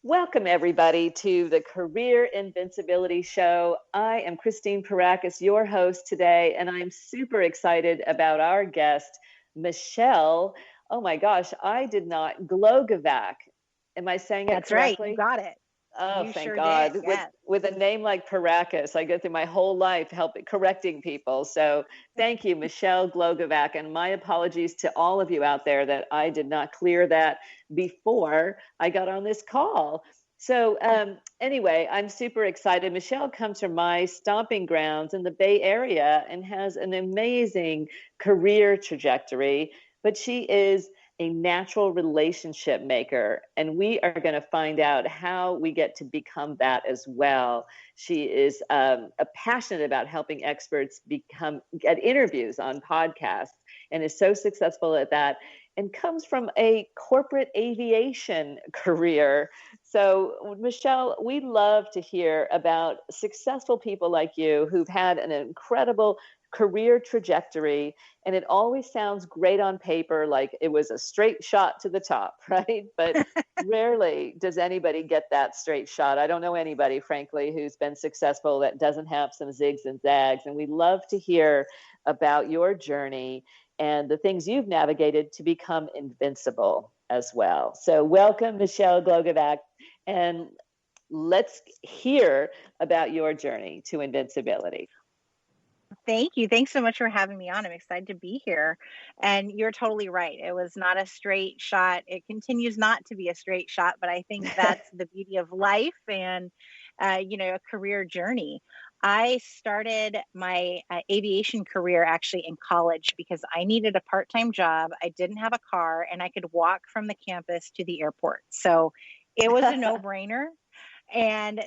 Welcome, everybody, to the Career Invincibility Show. I am Christine Parakis, your host today, and I'm super excited about our guest, Michelle. Oh my gosh, I did not. Glogovac. Am I saying it That's right. correctly? You got it. Oh, You thank sure did. God. Yes. With a name like Parakis, I go through my whole life correcting people. So thank you, Michelle Glogovac. And my apologies to all of you out there that I did not clear that before I got on this call. So anyway, I'm super excited. Michelle comes from my stomping grounds in the Bay Area and has an amazing career trajectory, but she is a natural relationship maker, and we are going to find out how we get to become that as well. She is passionate about helping experts get interviews on podcasts, and is so successful at that, and comes from a corporate aviation career. So, Michelle, we love to hear about successful people like you who've had an incredible career trajectory, and it always sounds great on paper, like it was a straight shot to the top, right? But rarely does anybody get that straight shot. I don't know anybody, frankly, who's been successful that doesn't have some zigs and zags. And we love to hear about your journey and the things you've navigated to become invincible as well. So welcome, Michelle Glogovac, and let's hear about your journey to invincibility. Thank you. Thanks so much for having me on. I'm excited to be here. And you're totally right. It was not a straight shot. It continues not to be a straight shot, but I think that's the beauty of life and, a career journey. I started my aviation career actually in college because I needed a part-time job. I didn't have a car and I could walk from the campus to the airport. So it was a no-brainer. And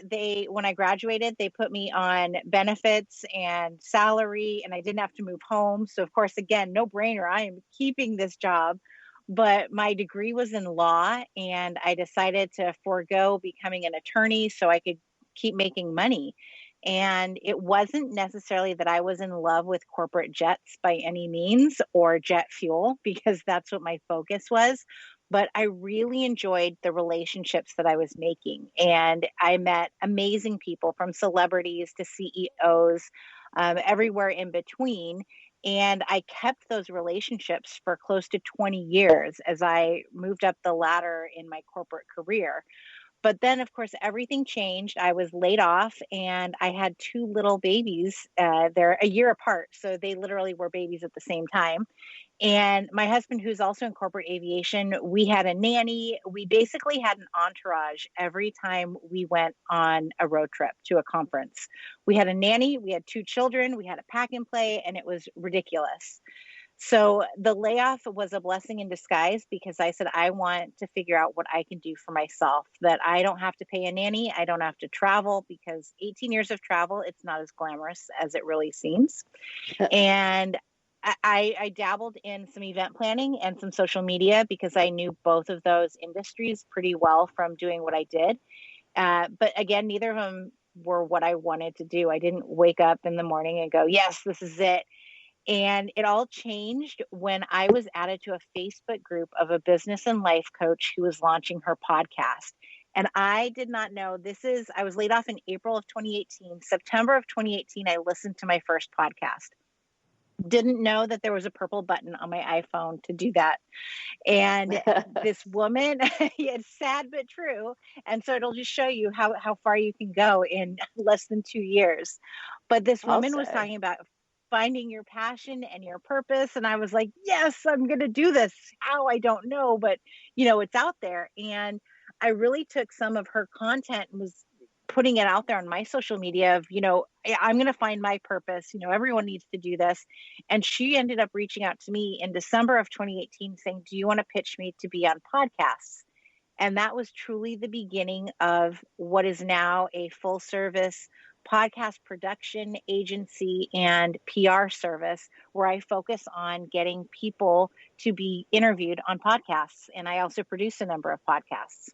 when I graduated, they put me on benefits and salary, and I didn't have to move home. So, of course, again, no brainer. I am keeping this job. But my degree was in law, and I decided to forego becoming an attorney so I could keep making money. And it wasn't necessarily that I was in love with corporate jets by any means or jet fuel, because that's what my focus was. But I really enjoyed the relationships that I was making. And I met amazing people, from celebrities to CEOs, everywhere in between. And I kept those relationships for close to 20 years as I moved up the ladder in my corporate career. But then, of course, everything changed. I was laid off and I had two little babies. They're a year apart. So they literally were babies at the same time. And my husband, who's also in corporate aviation, we had a nanny. We basically had an entourage every time we went on a road trip to a conference. We had a nanny, we had two children, we had a pack and play, and it was ridiculous. So the layoff was a blessing in disguise because I said, I want to figure out what I can do for myself, that I don't have to pay a nanny. I don't have to travel, because 18 years of travel, it's not as glamorous as it really seems. And I dabbled in some event planning and some social media because I knew both of those industries pretty well from doing what I did. But again, neither of them were what I wanted to do. I didn't wake up in the morning and go, yes, this is it. And it all changed when I was added to a Facebook group of a business and life coach who was launching her podcast. And I did not know I was laid off in April of 2018. September of 2018, I listened to my first podcast. Didn't know that there was a purple button on my iPhone to do that. And this woman, it's sad but true. And so it'll just show you how far you can go in less than 2 years. But this woman was talking about finding your passion and your purpose. And I was like, yes, I'm going to do this. How? I don't know, but it's out there. And I really took some of her content and was putting it out there on my social media of, I'm going to find my purpose. Everyone needs to do this. And she ended up reaching out to me in December of 2018 saying, do you want to pitch me to be on podcasts? And that was truly the beginning of what is now a full service podcast production agency and PR service, where I focus on getting people to be interviewed on podcasts. And I also produce a number of podcasts.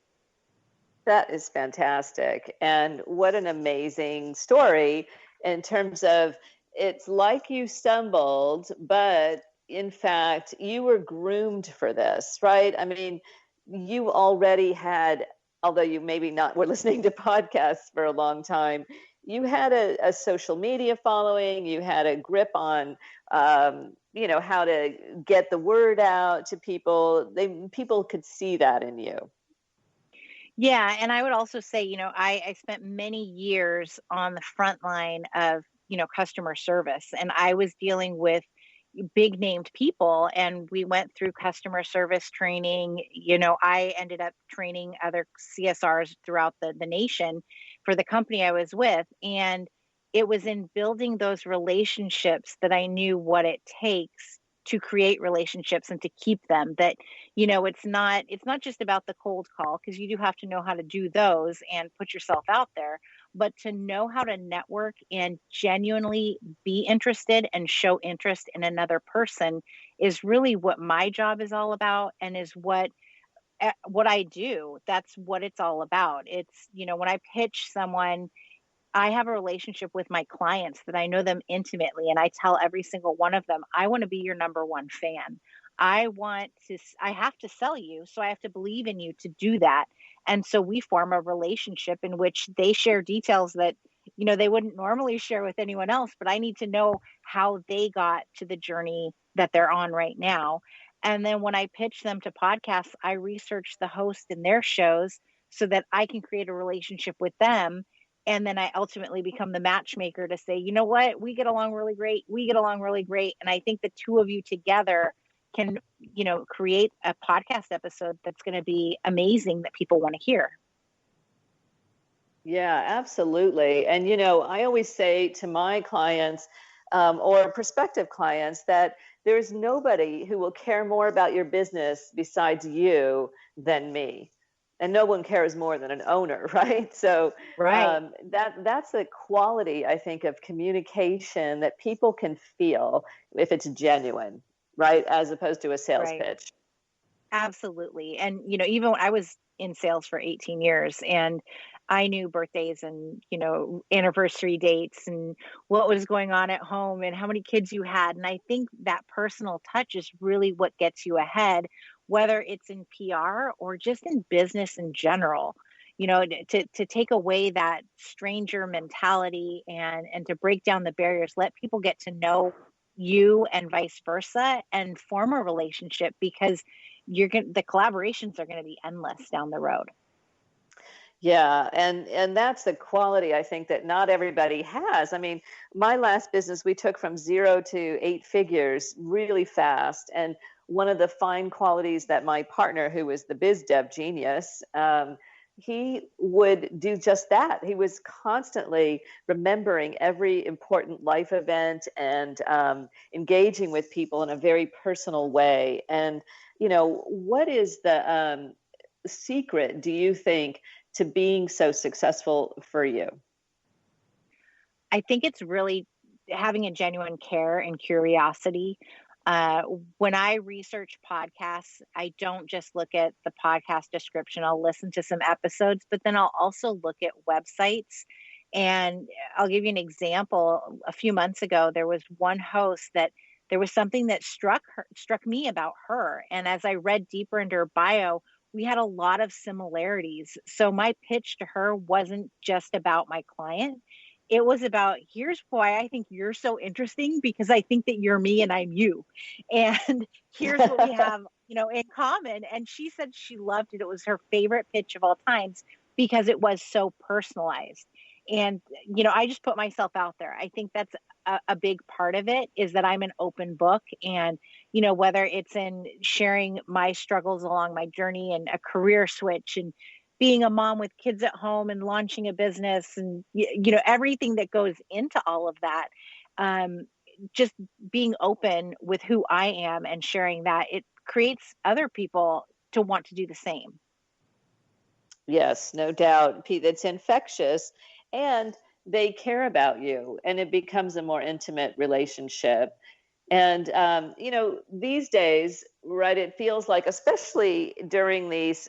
That is fantastic. And what an amazing story in terms of, it's like you stumbled, but in fact, you were groomed for this, right? I mean, you already had although you maybe not were listening to podcasts for a long time, you had a social media following, you had a grip on, how to get the word out to people. People could see that in you. Yeah, and I would also say, I spent many years on the front line of, customer service, and I was dealing with big named people, and we went through customer service training. I ended up training other CSRs throughout the nation for the company I was with, and it was in building those relationships that I knew what it takes to create relationships and to keep them. That it's not just about the cold call, because you do have to know how to do those and put yourself out there, but to know how to network and genuinely be interested and show interest in another person is really what my job is all about, and is what I do. That's what it's all about. It's, when I pitch someone, I have a relationship with my clients that I know them intimately, and I tell every single one of them, I want to be your number one fan. I have to sell you, so I have to believe in you to do that. And so we form a relationship in which they share details that, they wouldn't normally share with anyone else, but I need to know how they got to the journey that they're on right now. And then when I pitch them to podcasts, I research the host and their shows so that I can create a relationship with them, and then I ultimately become the matchmaker to say, you know what, we get along really great. We get along really great. And I think the two of you together can, create a podcast episode that's going to be amazing that people want to hear. Yeah, absolutely. And, I always say to my clients, or prospective clients, that there's nobody who will care more about your business besides you than me. And no one cares more than an owner, right? So Right. that's a quality, I think, of communication that people can feel if it's genuine, right? As opposed to a sales Right. pitch. Absolutely. And, even when I was in sales for 18 years, and I knew birthdays and, anniversary dates and what was going on at home and how many kids you had. And I think that personal touch is really what gets you ahead, whether it's in PR or just in business in general. To take away that stranger mentality, and to break down the barriers, let people get to know you and vice versa, and form a relationship, because the collaborations are going to be endless down the road. Yeah, and that's the quality, I think, that not everybody has. I mean, my last business, we took from 0 to 8 figures really fast. And one of the fine qualities that my partner, who was the biz dev genius, he would do just that. He was constantly remembering every important life event, and engaging with people in a very personal way. And, what is the secret, do you think, to being so successful for you? I think it's really having a genuine care and curiosity. Uh, when I research podcasts, I don't just look at the podcast description. I'll listen to some episodes, but then I'll also look at websites. And I'll give you an example. A few months ago, there was one host that there was something that struck me about her. And as I read deeper into her bio, we had a lot of similarities. So my pitch to her wasn't just about my client. It was about, here's why I think you're so interesting, because I think that you're me and I'm you. And here's what we have, in common. And she said she loved it. It was her favorite pitch of all times because it was so personalized. And, I just put myself out there. I think that's a big part of it, is that I'm an open book. And, whether it's in sharing my struggles along my journey and a career switch, and being a mom with kids at home and launching a business, and everything that goes into all of that, um, just being open with who I am and sharing that, it creates other people to want to do the same. Yes, no doubt. It's infectious, and they care about you, and it becomes a more intimate relationship. And these days, right, it feels like, especially during these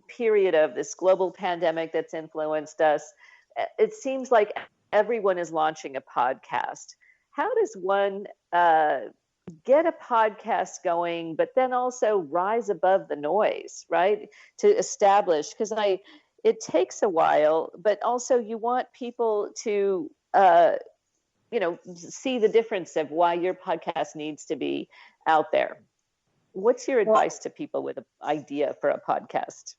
period of this global pandemic that's influenced us, it seems like everyone is launching a podcast. How does one get a podcast going, but then also rise above the noise, right? To establish, because it takes a while, but also you want people to, see the difference of why your podcast needs to be out there. What's your Well, advice to people with an idea for a podcast?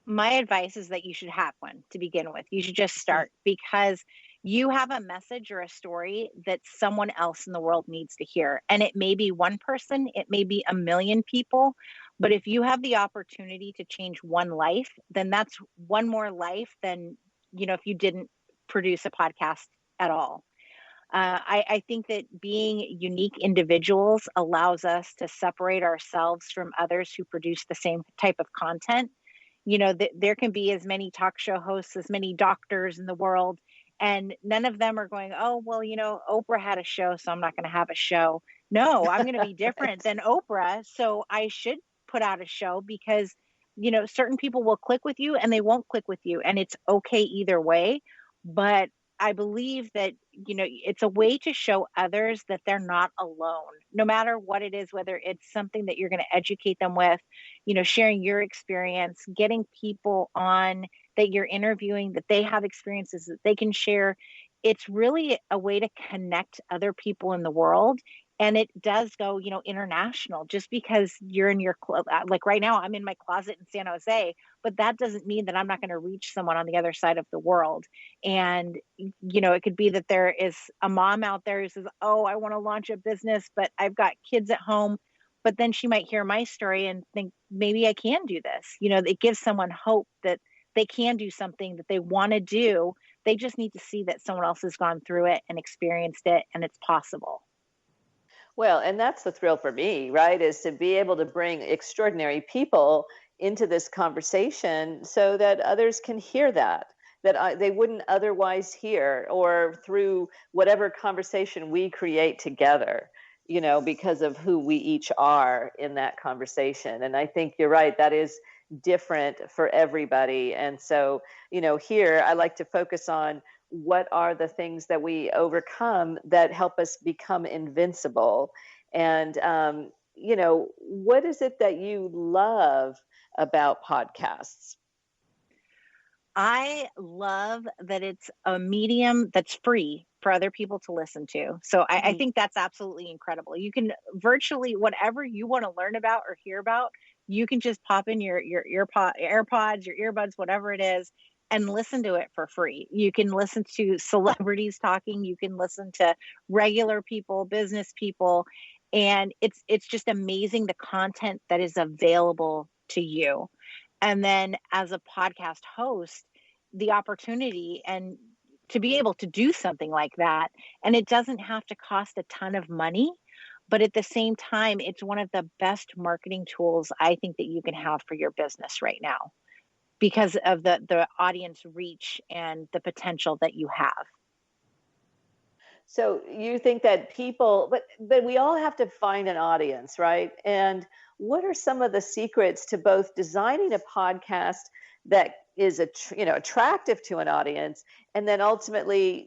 my advice is that you should have one to begin with. You should just start, because you have a message or a story that someone else in the world needs to hear. And it may be one person, it may be a million people. But if you have the opportunity to change one life, then that's one more life than, if you didn't produce a podcast at all. I think that being unique individuals allows us to separate ourselves from others who produce the same type of content. There can be as many talk show hosts, as many doctors in the world, and none of them are going, oh, well, Oprah had a show, so I'm not going to have a show. No, I'm going to be different than Oprah, so I should put out a show, because, certain people will click with you and they won't click with you, and it's okay either way. But I believe that, it's a way to show others that they're not alone, no matter what it is, whether it's something that you're going to educate them with, sharing your experience, getting people on that you're interviewing, that they have experiences that they can share. It's really a way to connect other people in the world. And it does go, international. Just because you're in like right now, I'm in my closet in San Jose, but that doesn't mean that I'm not going to reach someone on the other side of the world. And, it could be that there is a mom out there who says, oh, I want to launch a business, but I've got kids at home. But then she might hear my story and think, maybe I can do this. It gives someone hope that they can do something that they want to do. They just need to see that someone else has gone through it and experienced it, and it's possible. Well, and that's the thrill for me, right? Is to be able to bring extraordinary people into this conversation so that others can hear that they wouldn't otherwise hear, or through whatever conversation we create together, because of who we each are in that conversation. And I think you're right, that is different for everybody. And so, here I like to focus on what are the things that we overcome that help us become invincible. And, what is it that you love about podcasts? I love that it's a medium that's free for other people to listen to. So I think that's absolutely incredible. You can virtually, whatever you want to learn about or hear about, you can just pop in your AirPods, your earbuds, whatever it is, and listen to it for free. You can listen to celebrities talking. You can listen to regular people, business people, and it's just amazing the content that is available to you. And then as a podcast host, the opportunity and to be able to do something like that. And it doesn't have to cost a ton of money, but at the same time, it's one of the best marketing tools I think that you can have for your business right now, because of the audience reach and the potential that you have. So you think that people, but we all have to find an audience, right? And what are some of the secrets to both designing a podcast that is attractive to an audience, and then ultimately,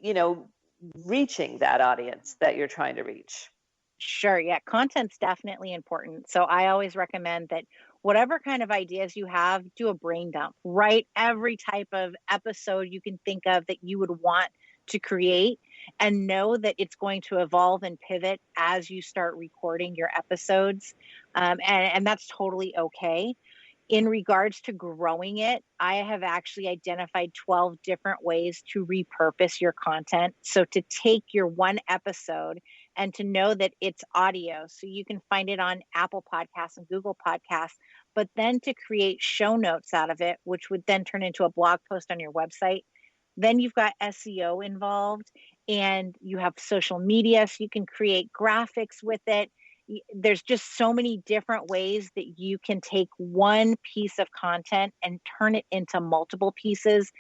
reaching that audience that you're trying to reach? Sure. Yeah. Content's definitely important. So I always recommend that whatever kind of ideas you have, do a brain dump. Write every type of episode you can think of that you would want to create, and know that it's going to evolve and pivot as you start recording your episodes. And that's totally okay. In regards to growing it, I have actually identified 12 different ways to repurpose your content. So to take your one episode and to know that it's audio, so you can find it on Apple Podcasts and Google Podcasts, but then to create show notes out of it, which would then turn into a blog post on your website. Then you've got SEO involved, and you have social media, so you can create graphics with it. There's just so many different ways that you can take one piece of content and turn it into multiple pieces